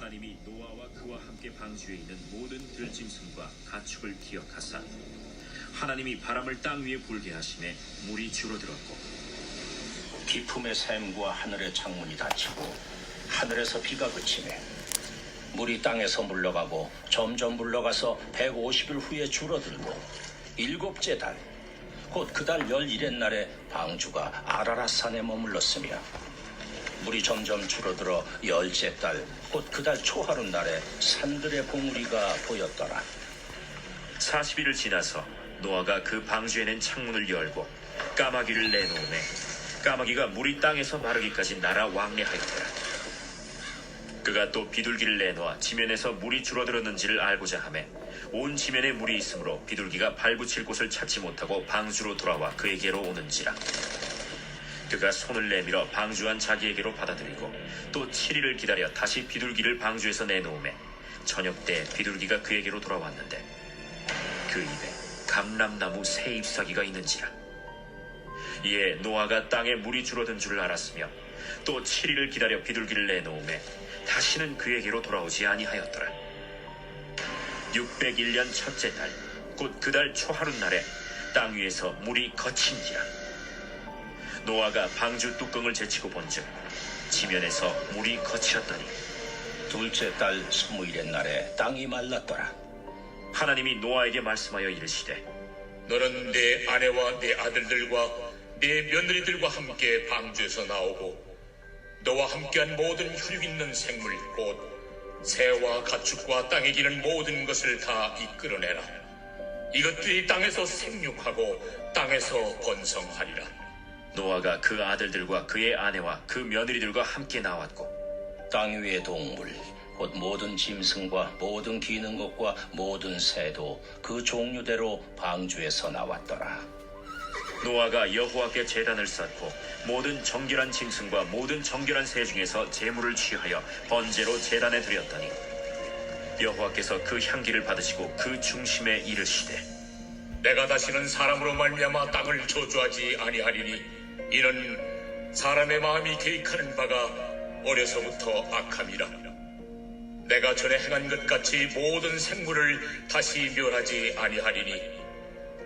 하나님이 노아와 그와 함께 방주에 있는 모든 들짐승과 가축을 기억하사 하나님이 바람을 땅 위에 불게 하심에 물이 줄어들었고 기품의 샘과 하늘의 창문이 닫히고 하늘에서 비가 그치매 물이 땅에서 물러가고 점점 물러가서 150일 후에 줄어들고 일곱째 달 곧 그 달 11의 날에 방주가 아라랏산에 머물렀으며 물이 점점 줄어들어 10째 달 곧 그 달 초하룻 날에 산들의 봉우리가 보였더라. 40일을 지나서 노아가 그 방주에 낸 창문을 열고 까마귀를 내놓으매 까마귀가 물이 땅에서 마르기까지 날아 왕래하였더라. 그가 또 비둘기를 내놓아 지면에서 물이 줄어들었는지를 알고자 하매 온 지면에 물이 있으므로 비둘기가 발붙일 곳을 찾지 못하고 방주로 돌아와 그에게로 오는지라. 그가 손을 내밀어 방주한 자기에게로 받아들이고 또 7일을 기다려 다시 비둘기를 방주에서 내놓으매 저녁 때 비둘기가 그에게로 돌아왔는데 그 입에 감람나무 새 잎사귀가 있는지라. 이에 노아가 땅에 물이 줄어든 줄을 알았으며 또 7일을 기다려 비둘기를 내놓으매 다시는 그에게로 돌아오지 아니하였더라. 601년 첫째 달 곧 그 달 초하룻 날에 땅 위에서 물이 거친지라. 노아가 방주 뚜껑을 제치고 본즉 지면에서 물이 거치었더니 둘째 달 20일의 날에 땅이 말랐더라. 하나님이 노아에게 말씀하여 이르시되 너는 내 아내와 내 아들들과 내 며느리들과 함께 방주에서 나오고 너와 함께한 모든 혈육 있는 생물 곧 새와 가축과 땅에 기는 모든 것을 다 이끌어내라. 이것들이 땅에서 생육하고 땅에서 번성하리라. 노아가 그 아들들과 그의 아내와 그 며느리들과 함께 나왔고 땅 위의 동물 곧 모든 짐승과 모든 기는 것과 모든 새도 그 종류대로 방주에서 나왔더라. 노아가 여호와께 제단을 쌓고 모든 정결한 짐승과 모든 정결한 새 중에서 제물을 취하여 번제로 제단에 드렸더니 여호와께서 그 향기를 받으시고 그 중심에 이르시되 내가 다시는 사람으로 말미암아 땅을 저주하지 아니하리니 이는 사람의 마음이 계획하는 바가 어려서부터 악함이라. 내가 전에 행한 것 같이 모든 생물을 다시 멸하지 아니하리니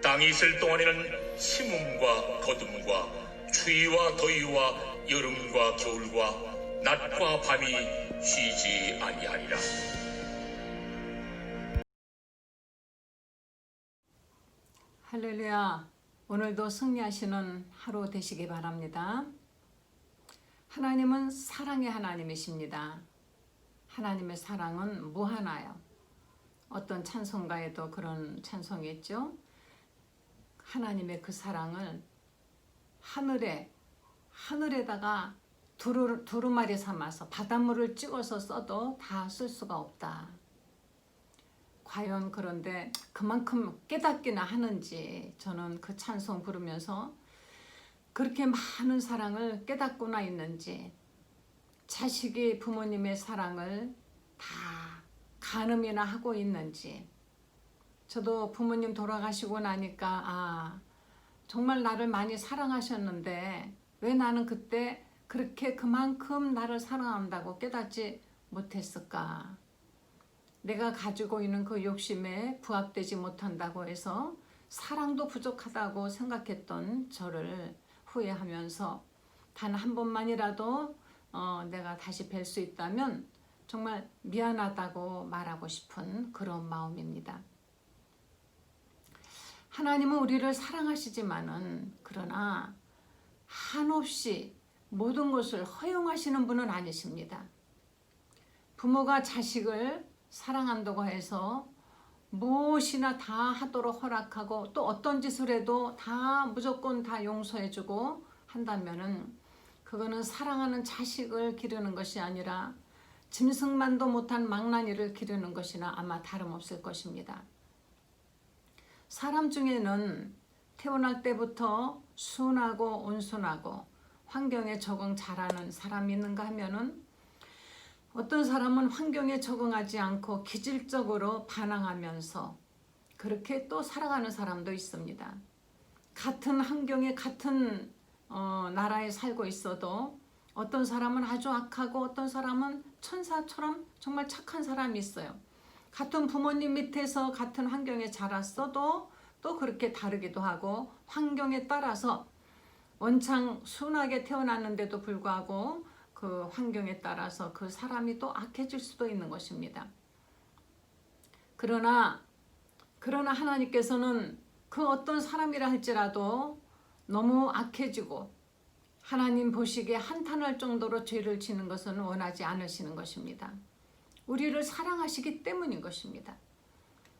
땅이 있을 동안에는 심음과 거둠과 추위와 더위와 여름과 겨울과 낮과 밤이 쉬지 아니하리라. 할렐루야. 오늘도 승리하시는 하루 되시기 바랍니다. 하나님은 사랑의 하나님이십니다. 하나님의 사랑은 무한하여. 어떤 찬송가에도 그런 찬송이 있죠. 하나님의 그 사랑을 하늘에다가 두루마리 삼아서 바닷물을 찍어서 써도 다 쓸 수가 없다. 과연 그런데 그만큼 깨닫기나 하는지 저는 그 찬송 부르면서 그렇게 많은 사랑을 깨닫고나 있는지 자식이 부모님의 사랑을 다 가늠이나 하고 있는지 저도 부모님 돌아가시고 나니까 정말 나를 많이 사랑하셨는데 왜 나는 그때 그렇게 그만큼 나를 사랑한다고 깨닫지 못했을까. 내가 가지고 있는 그 욕심에 부합되지 못한다고 해서 사랑도 부족하다고 생각했던 저를 후회하면서 단 한 번만이라도 내가 다시 뵐 수 있다면 정말 미안하다고 말하고 싶은 그런 마음입니다. 하나님은 우리를 사랑하시지만은 그러나 한없이 모든 것을 허용하시는 분은 아니십니다. 부모가 자식을 사랑한다고 해서 무엇이나 다 하도록 허락하고 또 어떤 짓을 해도 다 무조건 다 용서해주고 한다면은 그거는 사랑하는 자식을 기르는 것이 아니라 짐승만도 못한 망나니를 기르는 것이나 아마 다름없을 것입니다. 사람 중에는 태어날 때부터 순하고 온순하고 환경에 적응 잘하는 사람이 있는가 하면은 어떤 사람은 환경에 적응하지 않고 기질적으로 반항하면서 그렇게 또 살아가는 사람도 있습니다. 같은 환경에 같은 나라에 살고 있어도 어떤 사람은 아주 악하고 어떤 사람은 천사처럼 정말 착한 사람이 있어요. 같은 부모님 밑에서 같은 환경에 자랐어도 또 그렇게 다르기도 하고, 환경에 따라서 원창 순하게 태어났는데도 불구하고 그 환경에 따라서 그 사람이 또 악해질 수도 있는 것입니다. 그러나 하나님께서는 그 어떤 사람이라 할지라도 너무 악해지고 하나님 보시기에 한탄할 정도로 죄를 지는 것은 원하지 않으시는 것입니다. 우리를 사랑하시기 때문인 것입니다.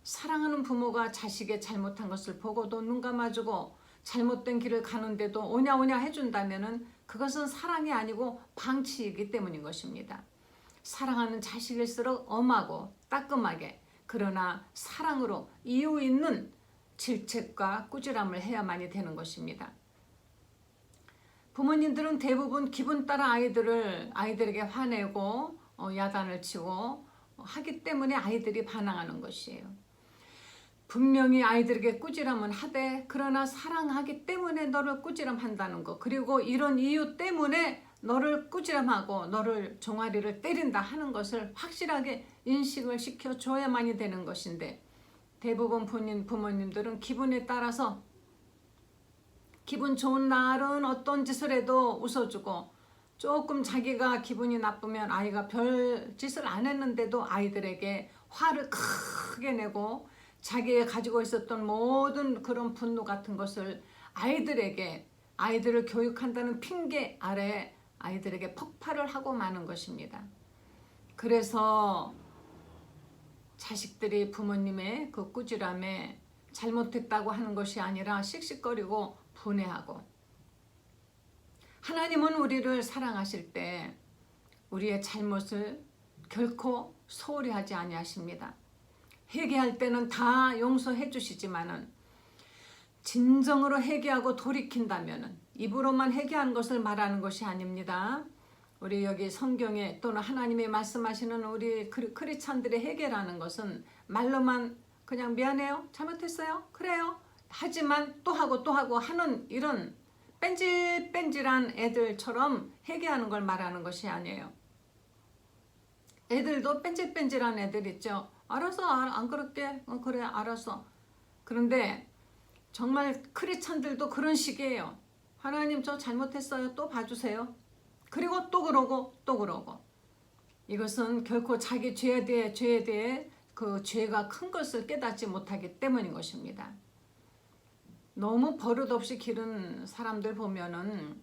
사랑하는 부모가 자식의 잘못한 것을 보고도 눈 감아주고 잘못된 길을 가는데도 오냐오냐 해준다면 그것은 사랑이 아니고 방치이기 때문인 것입니다. 사랑하는 자식일수록 엄하고 따끔하게, 그러나 사랑으로 이유 있는 질책과 꾸지람을 해야만이 되는 것입니다. 부모님들은 대부분 기분 따라 아이들에게 화내고 야단을 치고 하기 때문에 아이들이 반항하는 것이에요. 분명히 아이들에게 꾸지람은 하되, 그러나 사랑하기 때문에 너를 꾸지람한다는 것, 그리고 이런 이유 때문에 너를 꾸지람하고 너를 종아리를 때린다 하는 것을 확실하게 인식을 시켜줘야만이 되는 것인데, 대부분 부모님들은 기분에 따라서 기분 좋은 날은 어떤 짓을 해도 웃어주고, 조금 자기가 기분이 나쁘면 아이가 별 짓을 안 했는데도 아이들에게 화를 크게 내고 자기가 가지고 있었던 모든 그런 분노 같은 것을 아이들을 교육한다는 핑계 아래 아이들에게 폭발을 하고 마는 것입니다. 그래서 자식들이 부모님의 그 꾸지람에 잘못했다고 하는 것이 아니라 씩씩거리고 분해하고, 하나님은 우리를 사랑하실 때 우리의 잘못을 결코 소홀히 하지 아니하십니다. 회개할 때는 다 용서해 주시지만은 진정으로 회개하고 돌이킨다면은 입으로만 회개하는 것을 말하는 것이 아닙니다. 우리 여기 성경에 또는 하나님이 말씀하시는 우리 크리스찬들의 회개라는 것은 말로만 그냥 미안해요, 잘못했어요, 그래요 하지만 또 하고 또 하고 하는 이런 뺀질뺀질한 애들처럼 회개하는 걸 말하는 것이 아니에요. 애들도 뺀질뺀질한 애들 있죠. 알았어, 안 그럴게, 그래 알았어. 그런데 정말 크리스찬들도 그런 식이에요. 하나님 저 잘못했어요, 또 봐주세요. 그리고 또 그러고 또 그러고. 이것은 결코 자기 죄에 대해 그 죄가 큰 것을 깨닫지 못하기 때문인 것입니다. 너무 버릇없이 기른 사람들 보면은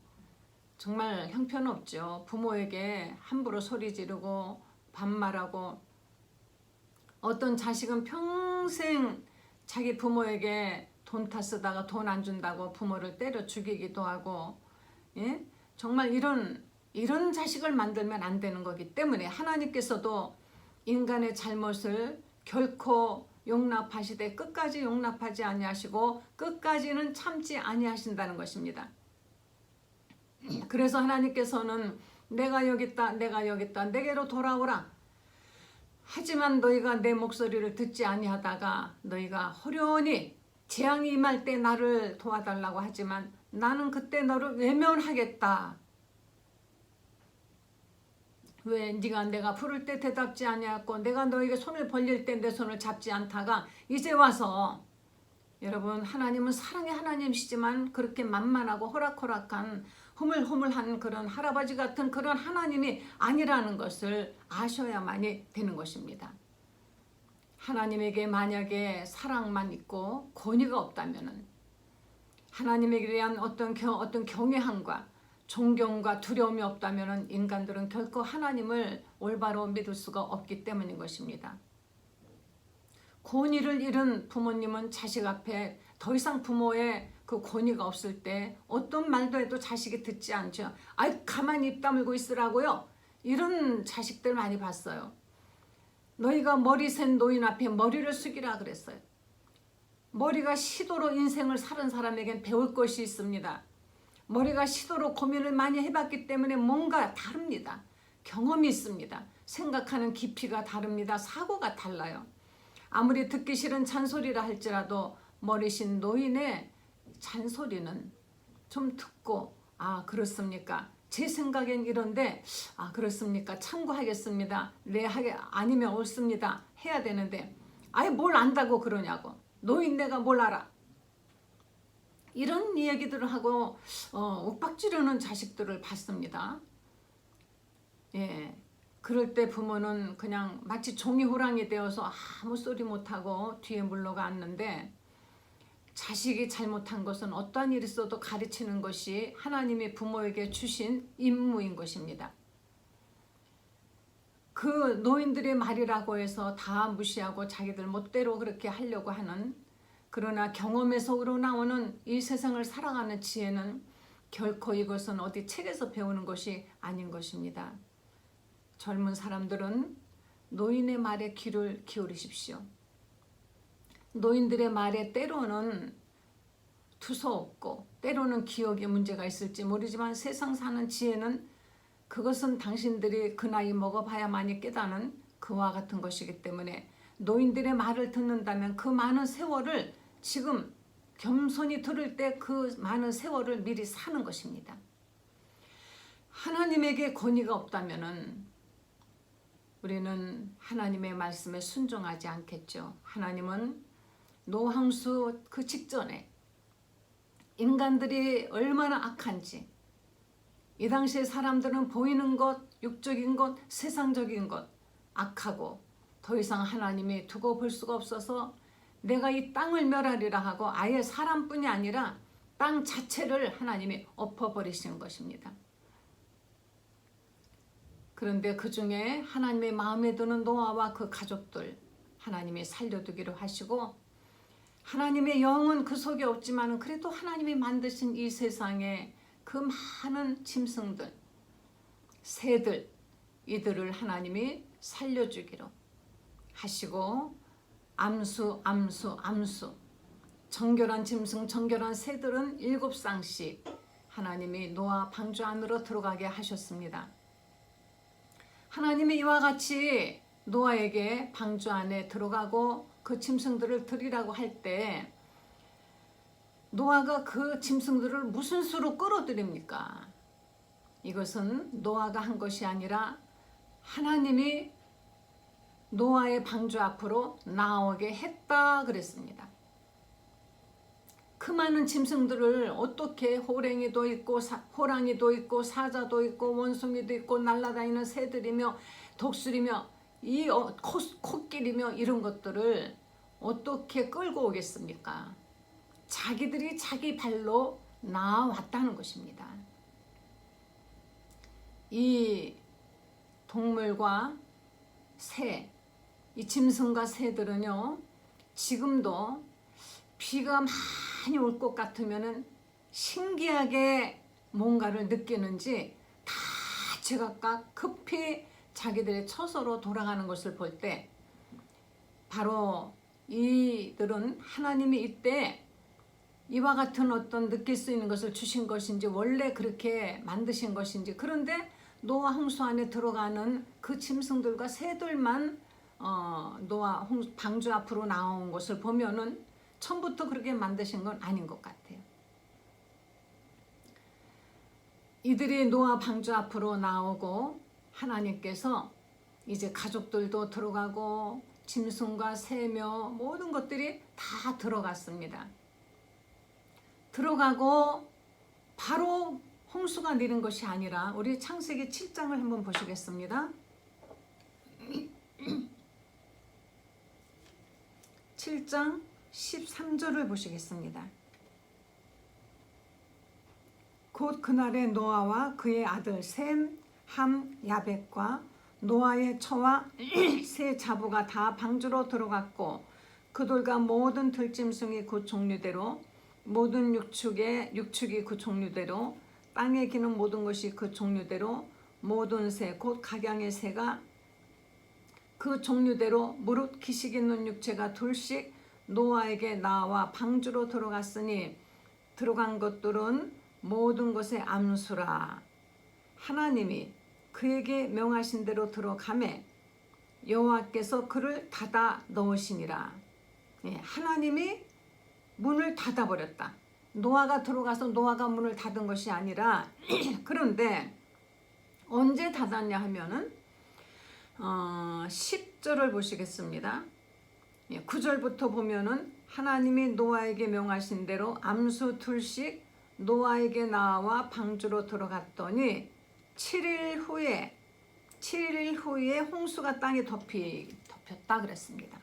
정말 형편없죠. 부모에게 함부로 소리 지르고 반말하고, 어떤 자식은 평생 자기 부모에게 돈 다 쓰다가 돈 안 준다고 부모를 때려 죽이기도 하고, 예? 정말 이런 자식을 만들면 안 되는 거기 때문에 하나님께서도 인간의 잘못을 결코 용납하시되 끝까지 용납하지 아니하시고 끝까지는 참지 아니하신다는 것입니다. 그래서 하나님께서는 내가 여기 있다, 내게로 돌아오라. 하지만 너희가 내 목소리를 듣지 아니하다가 너희가 호련히 재앙이 임할 때 나를 도와달라고 하지만 나는 그때 너를 외면하겠다. 왜 네가 내가 부를 때 대답지 아니하고 내가 너에게 손을 벌릴 때 내 손을 잡지 않다가 이제 와서, 여러분 하나님은 사랑의 하나님이시지만 그렇게 만만하고 호락호락한 흐물흐물한 그런 할아버지 같은 그런 하나님이 아니라는 것을 아셔야만이 되는 것입니다. 하나님에게 만약에 사랑만 있고 권위가 없다면은, 하나님에 대한 어떤 경외함과 존경과 두려움이 없다면 인간들은 결코 하나님을 올바로 믿을 수가 없기 때문인 것입니다. 권위를 잃은 부모님은 자식 앞에 더 이상 부모의 그 권위가 없을 때 어떤 말도 해도 자식이 듣지 않죠. 아이 가만히 입 다물고 있으라고요. 이런 자식들 많이 봤어요. 너희가 머리 센 노인 앞에 머리를 숙이라 그랬어요. 머리가 시도로 인생을 사는 사람에겐 배울 것이 있습니다. 머리가 시도로 고민을 많이 해봤기 때문에 뭔가 다릅니다. 경험이 있습니다. 생각하는 깊이가 다릅니다. 사고가 달라요. 아무리 듣기 싫은 잔소리라 할지라도 머리신 노인의 잔소리는 좀 듣고 아 그렇습니까? 제 생각엔 이런데 아 그렇습니까? 참고하겠습니다. 네 하게 아니면 옳습니다. 해야 되는데 아예 뭘 안다고 그러냐고. 노인네가 뭘 알아? 이런 이야기들을 하고 윽박지르는 자식들을 봤습니다. 예, 그럴 때 부모는 그냥 마치 종이 호랑이 되어서 아무 소리 못하고 뒤에 물러가 앉는데 자식이 잘못한 것은 어떠한 일이 있어도 가르치는 것이 하나님이 부모에게 주신 임무인 것입니다. 그 노인들의 말이라고 해서 다 무시하고 자기들 멋대로 그렇게 하려고 하는, 그러나 경험에서 우러나오는 이 세상을 살아가는 지혜는 결코 이것은 어디 책에서 배우는 것이 아닌 것입니다. 젊은 사람들은 노인의 말에 귀를 기울이십시오. 노인들의 말에 때로는 두서없고 때로는 기억에 문제가 있을지 모르지만 세상 사는 지혜는 그것은 당신들이 그 나이 먹어봐야만이 깨닫는 그와 같은 것이기 때문에 노인들의 말을 듣는다면 그 많은 세월을 지금 겸손히 들을 때 그 많은 세월을 미리 사는 것입니다. 하나님에게 권위가 없다면은 우리는 하나님의 말씀에 순종하지 않겠죠. 하나님은 노항수 그 직전에 인간들이 얼마나 악한지, 이 당시에 사람들은 보이는 것, 육적인 것, 세상적인 것 악하고 더 이상 하나님이 두고 볼 수가 없어서 내가 이 땅을 멸하리라 하고 아예 사람뿐이 아니라 땅 자체를 하나님이 엎어버리시는 것입니다. 그런데 그 중에 하나님의 마음에 드는 노아와 그 가족들 하나님이 살려두기로 하시고, 하나님의 영은 그 속에 없지만 그래도 하나님이 만드신 이 세상에 그 많은 짐승들, 새들, 이들을 하나님이 살려주기로 하시고, 암수 정결한 짐승, 정결한 새들은 7쌍씩 하나님이 노아 방주 안으로 들어가게 하셨습니다. 하나님이 이와 같이 노아에게 방주 안에 들어가고 그 짐승들을 드리라고 할 때 노아가 그 짐승들을 무슨 수로 끌어들입니까? 이것은 노아가 한 것이 아니라 하나님이 노아의 방주 앞으로 나오게 했다 그랬습니다. 그 많은 짐승들을 어떻게, 호랭이도 있고 호랑이도 있고 사자도 있고 원숭이도 있고 날아다니는 새들이며 독수리며 이 코끼리며 이런 것들을 어떻게 끌고 오겠습니까? 자기들이 자기 발로 나왔다는 것입니다. 이 동물과 새, 이 짐승과 새들은요, 지금도 비가 많이 올 것 같으면은 신기하게 뭔가를 느끼는지 다 제각각 급히 자기들의 처소로 돌아가는 것을 볼 때 바로 이들은 하나님이 이때 이와 같은 어떤 느낄 수 있는 것을 주신 것인지 원래 그렇게 만드신 것인지, 그런데 노아 홍수 안에 들어가는 그 짐승들과 새들만 노아 방주 앞으로 나온 것을 보면은 처음부터 그렇게 만드신 건 아닌 것 같아요. 이들이 노아 방주 앞으로 나오고 하나님께서 이제 가족들도 들어가고 짐승과 새며 모든 것들이 다 들어갔습니다. 들어가고 바로 홍수가 내린 것이 아니라 우리 창세기 7장을 한번 보시겠습니다. 7장 13절을 보시겠습니다. 곧 그날에 노아와 그의 아들 셈, 함, 야벳과 노아의 처와 세 자부가 다 방주로 들어갔고 그들과 모든 들짐승이 그 종류대로 모든 육축이 그 종류대로 땅에 기는 모든 것이 그 종류대로 모든 새 곧 각양의 새가 그 종류대로 무릇 기식 있는 육체가 둘씩 노아에게 나와 방주로 들어갔으니 들어간 것들은 모든 것의 암수라. 하나님이 그에게 명하신 대로 들어가매 여호와께서 그를 닫아 넣으시니라. 하나님이 문을 닫아버렸다. 노아가 들어가서 노아가 문을 닫은 것이 아니라 그런데 언제 닫았냐 하면은 10절을 보시겠습니다. 9절부터 보면은 하나님이 노아에게 명하신 대로 암수 둘씩 노아에게 나와 방주로 들어갔더니 7일 후에 홍수가 땅에 덮였다 그랬습니다.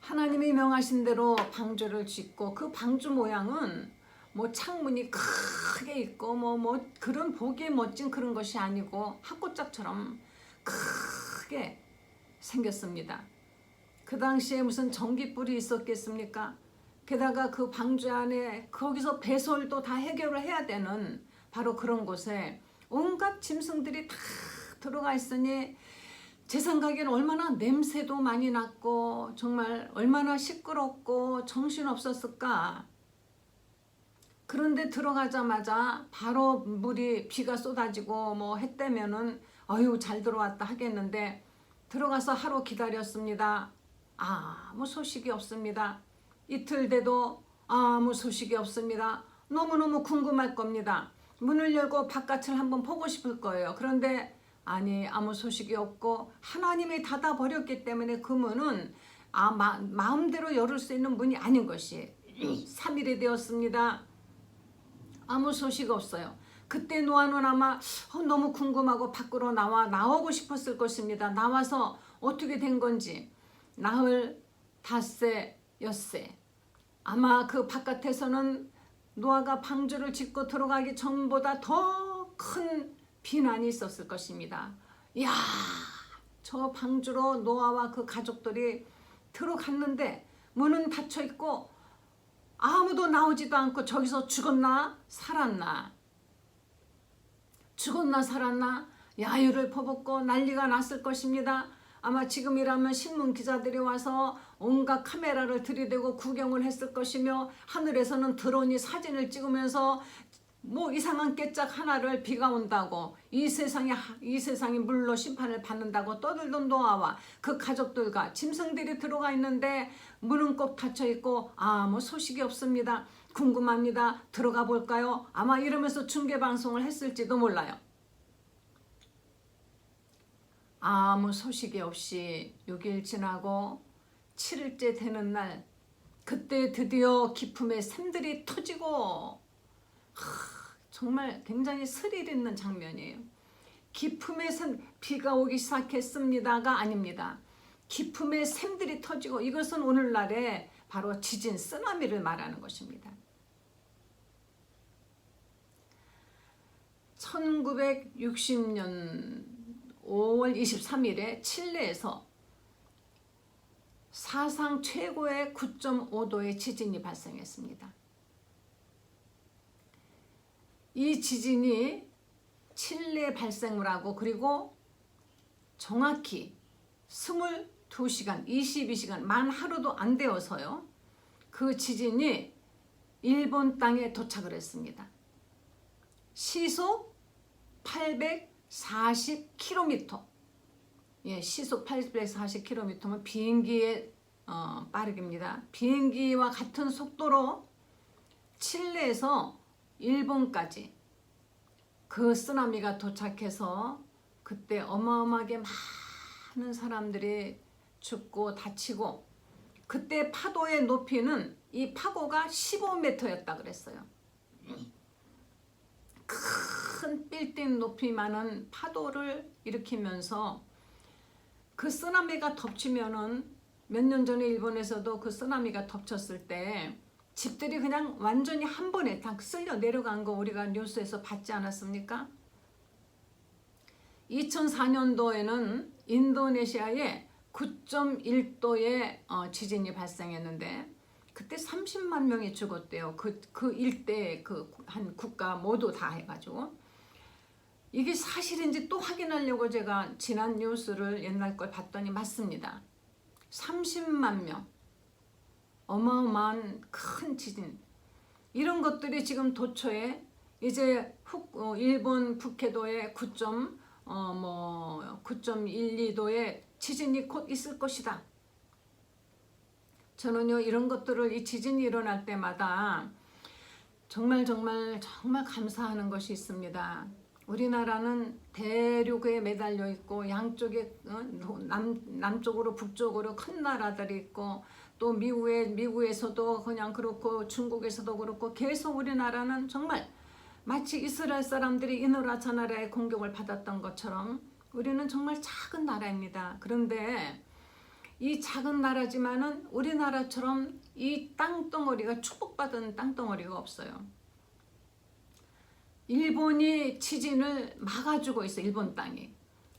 하나님이 명하신 대로 방주를 짓고 그 방주 모양은 뭐 창문이 크게 있고 뭐 그런 보기에 멋진 그런 것이 아니고 학고짝처럼 크게 생겼습니다. 그 당시에 무슨 전기불이 있었겠습니까? 게다가 그 방주 안에 거기서 배설도 다 해결을 해야 되는 바로 그런 곳에 온갖 짐승들이 다 들어가 있으니 제 생각에는 얼마나 냄새도 많이 났고 정말 얼마나 시끄럽고 정신없었을까. 그런데 들어가자마자 바로 비가 쏟아지고 뭐 했다면은 아유 잘 들어왔다 하겠는데 들어가서 하루 기다렸습니다. 아무 소식이 없습니다. 이틀 돼도 아무 소식이 없습니다. 너무너무 궁금할 겁니다. 문을 열고 바깥을 한번 보고 싶을 거예요. 그런데 아니 아무 소식이 없고 하나님이 닫아버렸기 때문에 그 문은 마음대로 열을 수 있는 문이 아닌 것이 3일이 되었습니다. 아무 소식 없어요. 그때 노아는 아마 너무 궁금하고 밖으로 나오고 싶었을 것입니다. 나와서 어떻게 된 건지 나흘, 닷새, 엿새 아마 그 바깥에서는 노아가 방주를 짓고 들어가기 전보다 더 큰 비난이 있었을 것입니다. 이야, 저 방주로 노아와 그 가족들이 들어갔는데 문은 닫혀 있고 아무도 나오지도 않고 저기서 죽었나 살았나 야유를 퍼붓고 난리가 났을 것입니다. 아마 지금이라면 신문 기자들이 와서 온갖 카메라를 들이대고 구경을 했을 것이며 하늘에서는 드론이 사진을 찍으면서 뭐 이상한 깨짝 하나를 비가 온다고 이 세상이 물로 심판을 받는다고 떠들던 노아와 그 가족들과 짐승들이 들어가 있는데 문은 꼭 닫혀 있고 아무 소식이 없습니다. 궁금합니다. 들어가 볼까요? 아마 이러면서 중계 방송을 했을지도 몰라요. 아무 소식이 없이 6일 지나고 7일째 되는 날 그때 드디어 기품의 샘들이 터지고 정말 굉장히 스릴 있는 장면이에요. 기품의 샘, 비가 오기 시작했습니다가 아닙니다. 기품의 샘들이 터지고 이것은 오늘날의 바로 지진, 쓰나미를 말하는 것입니다. 1960년 5월 23일에 칠레에서 사상 최고의 9.5도의 지진이 발생했습니다. 이 지진이 칠레 발생을 하고 그리고 정확히 22시간, 22시간, 만 하루도 안 되어서요. 그 지진이 일본 땅에 도착을 했습니다. 시속 840km. 예, 시속 840km면 비행기의 빠르기입니다. 비행기와 같은 속도로 칠레에서 일본까지 그 쓰나미가 도착해서 그때 어마어마하게 많은 사람들이 죽고 다치고 그때 파도의 높이는 이 파고가 15m였다 그랬어요. 큰 빌딩 높이 많은 파도를 일으키면서 그 쓰나미가 덮치면은 몇 년 전에 일본에서도 그 쓰나미가 덮쳤을 때 집들이 그냥 완전히 한 번에 다 쓸려 내려간 거 우리가 뉴스에서 봤지 않았습니까? 2004년도에는 인도네시아에 9.1도의 지진이 발생했는데 그때 30만 명이 죽었대요. 그 일대 한 국가 모두 다 해가지고 이게 사실인지 또 확인하려고 제가 지난 뉴스를 옛날 걸 봤더니 맞습니다. 30만 명. 어마어마한 큰 지진 이런 것들이 지금 도처에 이제 일본 북해도에 9.12도의 지진이 곧 있을 것이다. 저는요 이런 것들을 이 지진이 일어날 때마다 정말 감사하는 것이 있습니다. 우리나라는 대륙에 매달려 있고 양쪽에 남쪽으로 북쪽으로 큰 나라들이 있고 또 미국에서도 그냥 그렇고 중국에서도 그렇고 계속 우리나라는 정말 마치 이스라엘 사람들이 이 나라 저 나라의 공격을 받았던 것처럼 우리는 정말 작은 나라입니다. 그런데 이 작은 나라지만은 우리나라처럼 이 땅덩어리가 축복받은 땅덩어리가 없어요. 일본이 지진을 막아주고 있어. 일본 땅이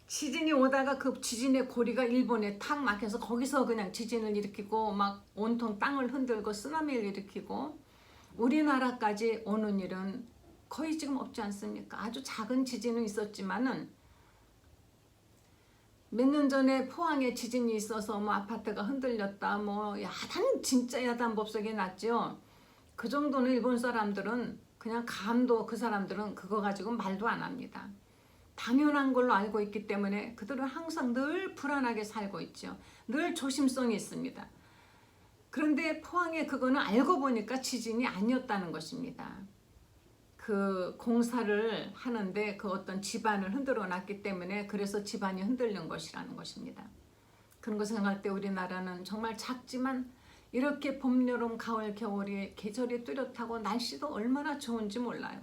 지진이 오다가 그 지진의 고리가 일본에 탁 막혀서 거기서 그냥 지진을 일으키고 막 온통 땅을 흔들고 쓰나미를 일으키고 우리나라까지 오는 일은 거의 지금 없지 않습니까? 아주 작은 지진은 있었지만은 몇 년 전에 포항에 지진이 있어서 뭐 아파트가 흔들렸다 뭐 진짜 야단법석이 났죠. 그 정도는 일본 사람들은 그냥 감도 그 사람들은 그거 가지고 말도 안 합니다. 당연한 걸로 알고 있기 때문에 그들은 항상 늘 불안하게 살고 있죠. 늘 조심성이 있습니다. 그런데 포항에 그거는 알고 보니까 지진이 아니었다는 것입니다. 그 공사를 하는데 그 어떤 집안을 흔들어 놨기 때문에 그래서 집안이 흔들린 것이라는 것입니다. 그런 거 생각할 때 우리나라는 정말 작지만 이렇게 봄, 여름, 가을, 겨울이 계절이 뚜렷하고 날씨도 얼마나 좋은지 몰라요.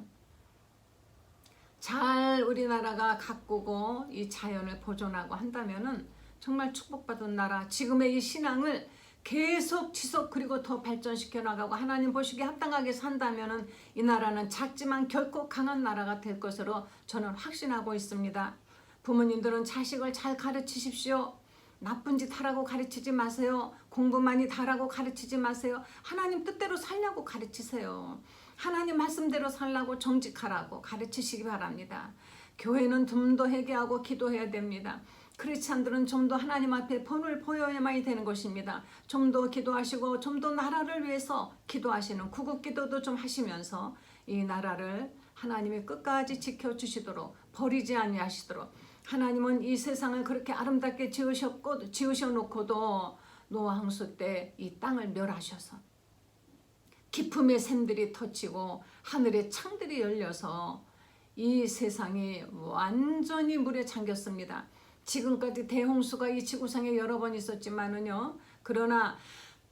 잘 우리나라가 가꾸고 이 자연을 보존하고 한다면은 정말 축복받은 나라, 지금의 이 신앙을 계속 지속 그리고 더 발전시켜 나가고 하나님 보시기에 합당하게 산다면은 이 나라는 작지만 결코 강한 나라가 될 것으로 저는 확신하고 있습니다. 부모님들은 자식을 잘 가르치십시오. 나쁜 짓 하라고 가르치지 마세요. 공부 많이 하라고 가르치지 마세요. 하나님 뜻대로 살려고 가르치세요. 하나님 말씀대로 살라고 정직하라고 가르치시기 바랍니다. 교회는 좀 더 회개하고 기도해야 됩니다. 크리스찬들은 좀 더 하나님 앞에 본을 보여야만이 되는 것입니다. 좀 더 기도하시고 좀 더 나라를 위해서 기도하시는 구국기도도 좀 하시면서 이 나라를 하나님이 끝까지 지켜주시도록 버리지 아니하시도록 하나님은 이 세상을 그렇게 아름답게 지으셔놓고도 노아 홍수 때 이 땅을 멸하셔서 기품의 샘들이 터치고 하늘의 창들이 열려서 이 세상이 완전히 물에 잠겼습니다. 지금까지 대홍수가 이 지구상에 여러 번 있었지만은요. 그러나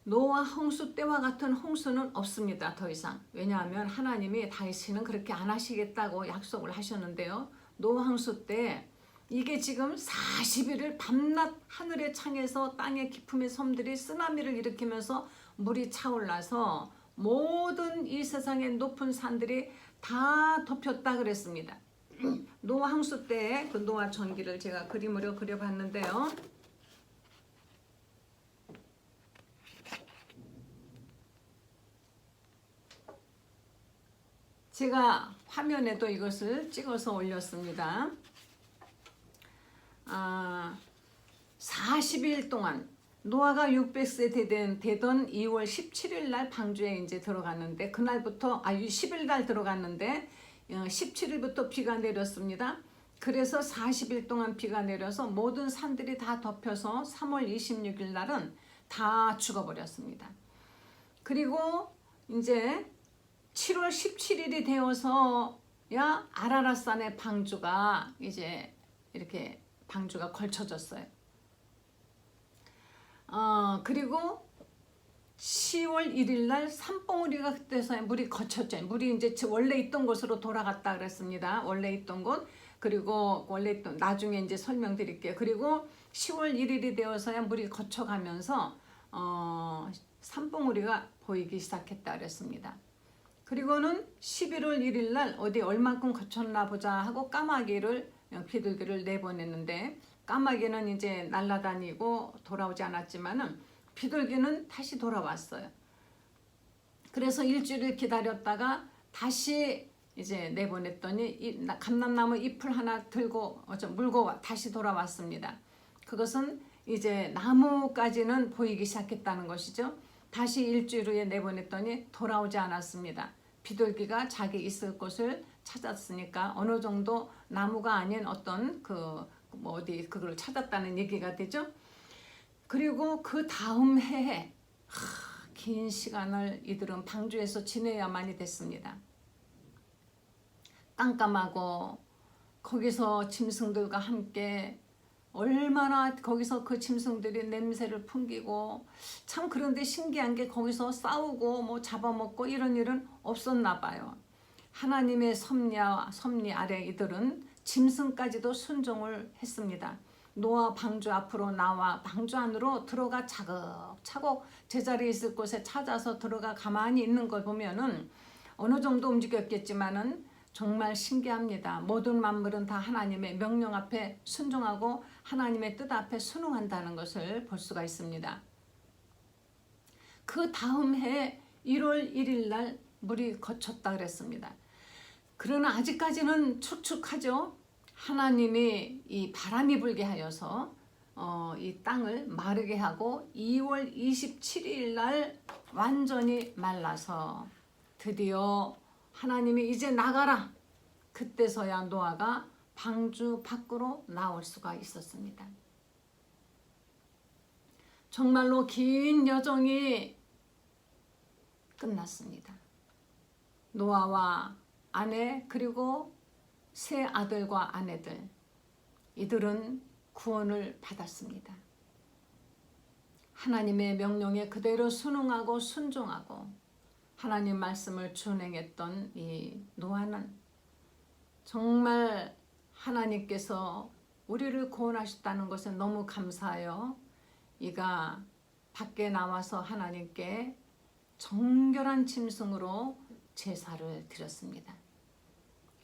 노아 홍수 때와 같은 홍수는 없습니다. 더 이상. 왜냐하면 하나님이 다시는 그렇게 안 하시겠다고 약속을 하셨는데요. 노아 홍수 때 이게 지금 40일을 밤낮 하늘의 창에서 땅의 기품의 섬들이 쓰나미를 일으키면서 물이 차올라서 모든 이 세상의 높은 산들이 다 덮였다 그랬습니다. 노아 홍수 때 그 노아 전기를 제가 그림으로 그려봤는데요. 제가 화면에도 이것을 찍어서 올렸습니다. 40일 동안 노아가 600세 되던 2월 17일 날 방주에 이제 들어갔는데 그날부터 10일 날 들어갔는데 17일부터 비가 내렸습니다. 그래서 40일 동안 비가 내려서 모든 산들이 다 덮여서 3월 26일 날은 다 죽어버렸습니다. 그리고 이제 7월 17일이 되어서야 아라랏산의 방주가 이제 이렇게 방주가 걸쳐졌어요. 그리고 10월 1일 날 산봉우리가 그때서 물이 거쳤죠. 물이 이제 원래 있던 곳으로 돌아갔다 그랬습니다. 원래 있던 곳. 그리고 원래 있던 나중에 이제 설명드릴게요. 그리고 10월 1일이 되어서야 물이 거쳐가면서 산봉우리가 보이기 시작했다 그랬습니다. 그리고는 11월 1일 날 어디 얼만큼 거쳤나 보자 하고 까마귀를 비둘기를 내보냈는데 까마귀는 이제 날아다니고 돌아오지 않았지만은 비둘기는 다시 돌아왔어요. 그래서 일주일을 기다렸다가 다시 이제 내보냈더니 감람나무 잎을 하나 들고 물고 다시 돌아왔습니다. 그것은 이제 나무까지는 보이기 시작했다는 것이죠. 다시 일주일 후에 내보냈더니 돌아오지 않았습니다. 비둘기가 자기 있을 곳을 찾았으니까 어느 정도 나무가 아닌 어떤 어디 그걸 찾았다는 얘기가 되죠. 그리고 그 다음 해에 긴 시간을 이들은 방주에서 지내야만이 됐습니다. 깜깜하고 거기서 짐승들과 함께 얼마나 거기서 그 짐승들이 냄새를 풍기고, 참 그런데 신기한 게 거기서 싸우고 뭐 잡아먹고 이런 일은 없었나 봐요. 하나님의 섭리 아래 이들은 짐승까지도 순종을 했습니다. 노아 방주 앞으로 나와 방주 안으로 들어가 차곡차곡 제자리에 있을 곳에 찾아서 들어가 가만히 있는 걸 보면은 어느 정도 움직였겠지만은 정말 신기합니다. 모든 만물은 다 하나님의 명령 앞에 순종하고 하나님의 뜻 앞에 순응한다는 것을 볼 수가 있습니다. 그 다음 해 1월 1일 날 물이 거쳤다 그랬습니다. 그러나 아직까지는 축축하죠. 하나님이 이 바람이 불게 하여서 이 땅을 마르게 하고 2월 27일 날 완전히 말라서 드디어 하나님이 이제 나가라. 그때서야 노아가 방주 밖으로 나올 수가 있었습니다. 정말로 긴 여정이 끝났습니다. 노아와 아내 그리고 세 아들과 아내들, 이들은 구원을 받았습니다. 하나님의 명령에 그대로 순응하고 순종하고 하나님 말씀을 준행했던 이 노아는 정말 하나님께서 우리를 구원하셨다는 것에 너무 감사하여 이가 밖에 나와서 하나님께 정결한 짐승으로 제사를 드렸습니다.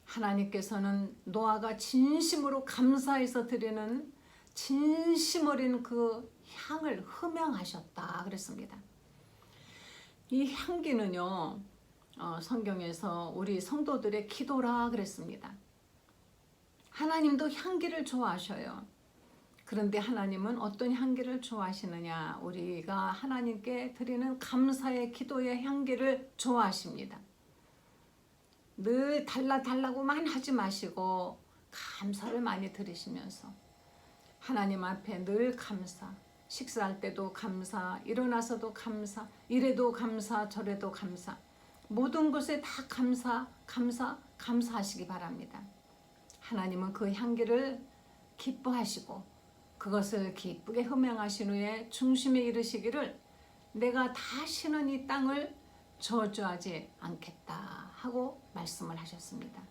하나님께서는 노아가 진심으로 감사해서 드리는 진심 어린 그 향을 흠양하셨다 그랬습니다. 이 향기는요, 성경에서 우리 성도들의 기도라 그랬습니다. 하나님도 향기를 좋아하셔요. 그런데 하나님은 어떤 향기를 좋아하시느냐? 우리가 하나님께 드리는 감사의 기도의 향기를 좋아하십니다. 늘 달라고만 하지 마시고 감사를 많이 드리시면서 하나님 앞에 늘 감사, 식사할 때도 감사, 일어나서도 감사, 이래도 감사, 저래도 감사, 모든 것에 다 감사하시기 바랍니다. 하나님은 그 향기를 기뻐하시고 그것을 기쁘게 흠양하신 후에 중심에 이르시기를 내가 다시는 이 땅을 저주하지 않겠다 하고 말씀을 하셨습니다.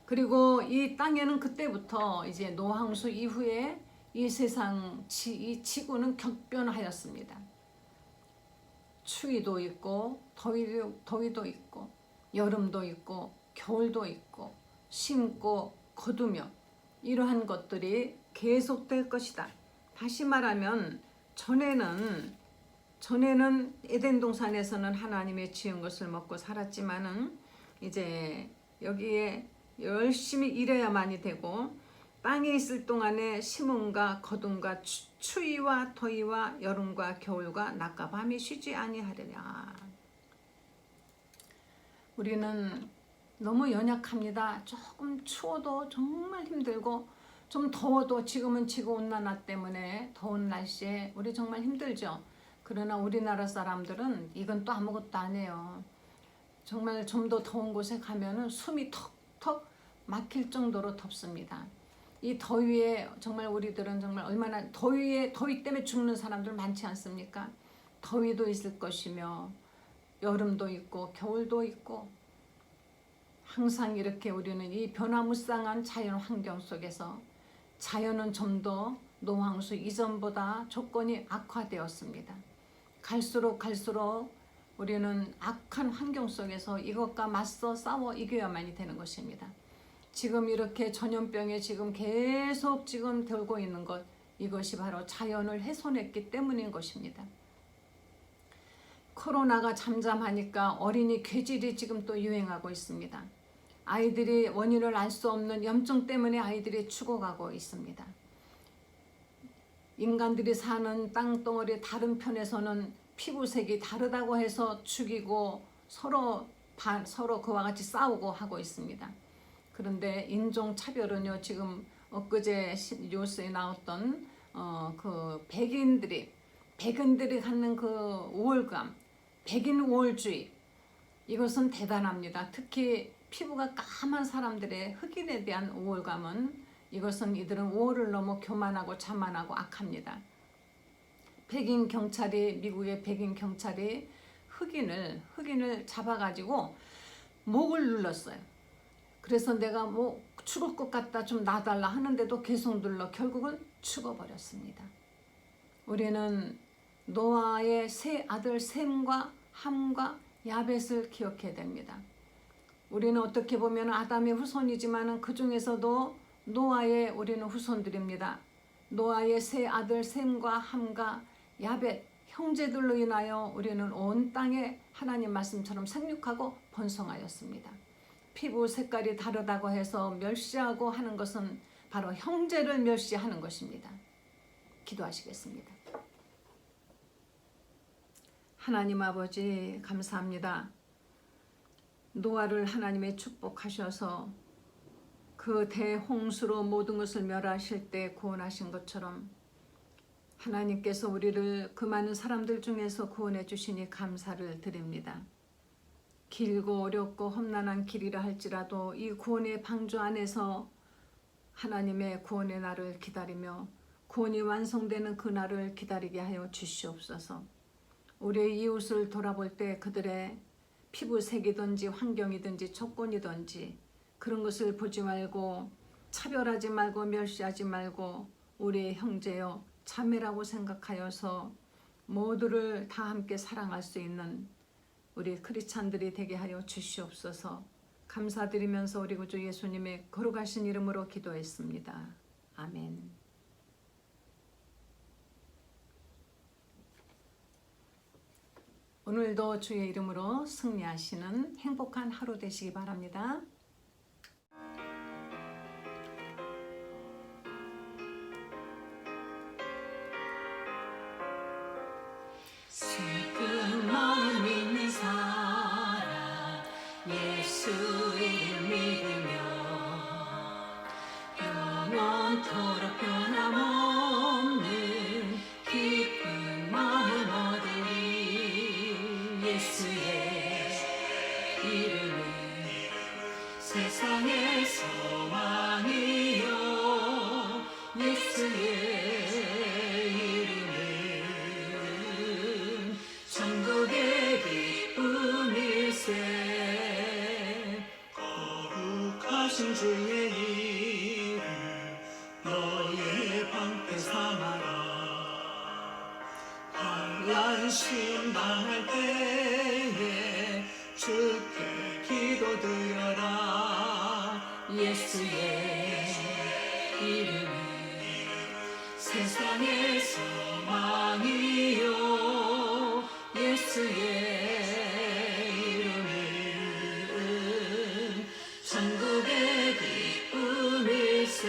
그리고 이 땅에는 그때부터 이제 노항수 이후에 이 세상 이 지구는 격변하였습니다. 추위도 있고 더위도 있고 여름도 있고 겨울도 있고 심고 거두며 이러한 것들이 계속될 것이다. 다시 말하면 전에는 에덴 동산에서는 하나님의 지은 것을 먹고 살았지만은 이제 여기에 열심히 일해야만이 되고 땅에 있을 동안에 심음과 거둠과 추위와 더위와 여름과 겨울과 낮과 밤이 쉬지 아니하리라. 우리는 너무 연약합니다. 조금 추워도 정말 힘들고 좀 더워도 지금은 지구온난화 때문에 더운 날씨에 우리 정말 힘들죠. 그러나 우리나라 사람들은 이건 또 아무것도 아니에요. 정말 좀 더 더운 곳에 가면은 숨이 턱턱 막힐 정도로 덥습니다. 이 더위에 정말 우리들은 정말 얼마나 더위 때문에 죽는 사람들 많지 않습니까? 더위도 있을 것이며 여름도 있고 겨울도 있고 항상 이렇게 우리는 이 변화무쌍한 자연 환경 속에서 자연은 좀 더 노항수 이전보다 조건이 악화되었습니다. 갈수록 우리는 악한 환경 속에서 이것과 맞서 싸워 이겨야만이 되는 것입니다. 지금 이렇게 전염병에 지금 계속 지금 돌고 있는 것, 이것이 바로 자연을 훼손했기 때문인 것입니다. 코로나가 잠잠하니까 어린이 궤질이 지금 또 유행하고 있습니다. 아이들이 원인을 알 수 없는 염증 때문에 아이들이 죽어가고 있습니다. 인간들이 사는 땅덩어리 다른 편에서는 피부색이 다르다고 해서 죽이고 서로 그와 같이 싸우고 하고 있습니다. 그런데 인종차별은요, 지금 엊그제 뉴스에 나왔던 그 백인들이 백인들이 갖는 그 우월감, 백인 우월주의, 이것은 대단합니다. 특히 피부가 까만 사람들의 흑인에 대한 우월감은, 이것은 이들은 우월을 넘어 교만하고 자만하고 악합니다. 미국의 백인 경찰이 흑인을 잡아가지고 목을 눌렀어요. 그래서 내가 뭐 죽을 것 같다, 좀 놔달라 하는데도 계속 눌러 결국은 죽어버렸습니다. 우리는 노아의 세 아들 셈과 함과 야벳을 기억해야 됩니다. 우리는 어떻게 보면 아담의 후손이지만 그 중에서도 노아의 우리는 후손들입니다. 노아의 세 아들 셈과 함과 야벳 형제들로 인하여 우리는 온 땅에 하나님 말씀처럼 생육하고 번성하였습니다. 피부 색깔이 다르다고 해서 멸시하고 하는 것은 바로 형제를 멸시하는 것입니다. 기도하시겠습니다. 하나님 아버지 감사합니다. 노아를 하나님의 축복하셔서 그 대홍수로 모든 것을 멸하실 때 구원하신 것처럼 하나님께서 우리를 그 많은 사람들 중에서 구원해 주시니 감사를 드립니다. 길고 어렵고 험난한 길이라 할지라도 이 구원의 방주 안에서 하나님의 구원의 날을 기다리며 구원이 완성되는 그 날을 기다리게 하여 주시옵소서. 우리의 이웃을 돌아볼 때 그들의 피부색이든지 환경이든지 조건이든지 그런 것을 보지 말고 차별하지 말고 멸시하지 말고 우리의 형제여 자매라고 생각하여서 모두를 다 함께 사랑할 수 있는 우리 크리스찬들이 되게 하여 주시옵소서. 감사드리면서 우리 구주 예수님의 거룩하신 이름으로 기도했습니다. 아멘. 오늘도 주의 이름으로 승리하시는 행복한 하루 되시기 바랍니다. 슬픈 마음 있는 사람 예수 이름 믿으며 영원토록 변함없는 기쁜 마음 얻으리. 예수의 이름은 세상의 소망이요 예수의 천국의 기쁨일세. 거룩하신 주의 이름 너의 방패 삼아라. 환난 시험 당할 때에 주께 기도드려라. 예수의 이름은 세상의 소망이요 예수의 이름은 천국의 기쁨일세.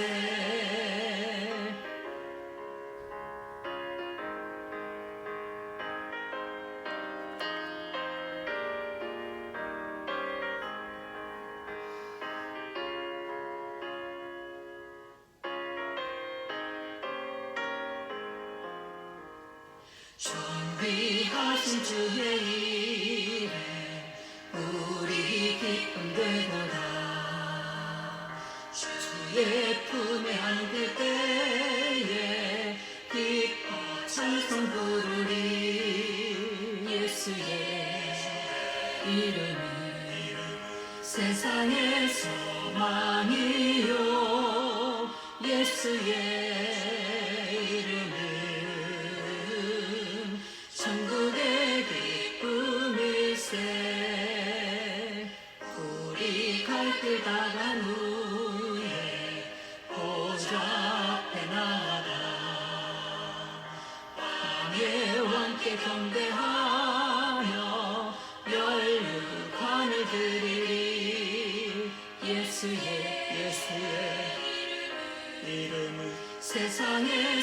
존귀하신 주의 이름 우리 기쁨 되도다. 주의 품에 안길 때에 기뻐 찬송 부르리. 예수의 이름은 세상의 소망이요 예수의 천국의 기쁨일세. 우리 갈 길 다 간 후에 보좌 앞에 나아가 왕의 왕께 경배하며 멸류관을 드리리. 예수의 이름은 세상의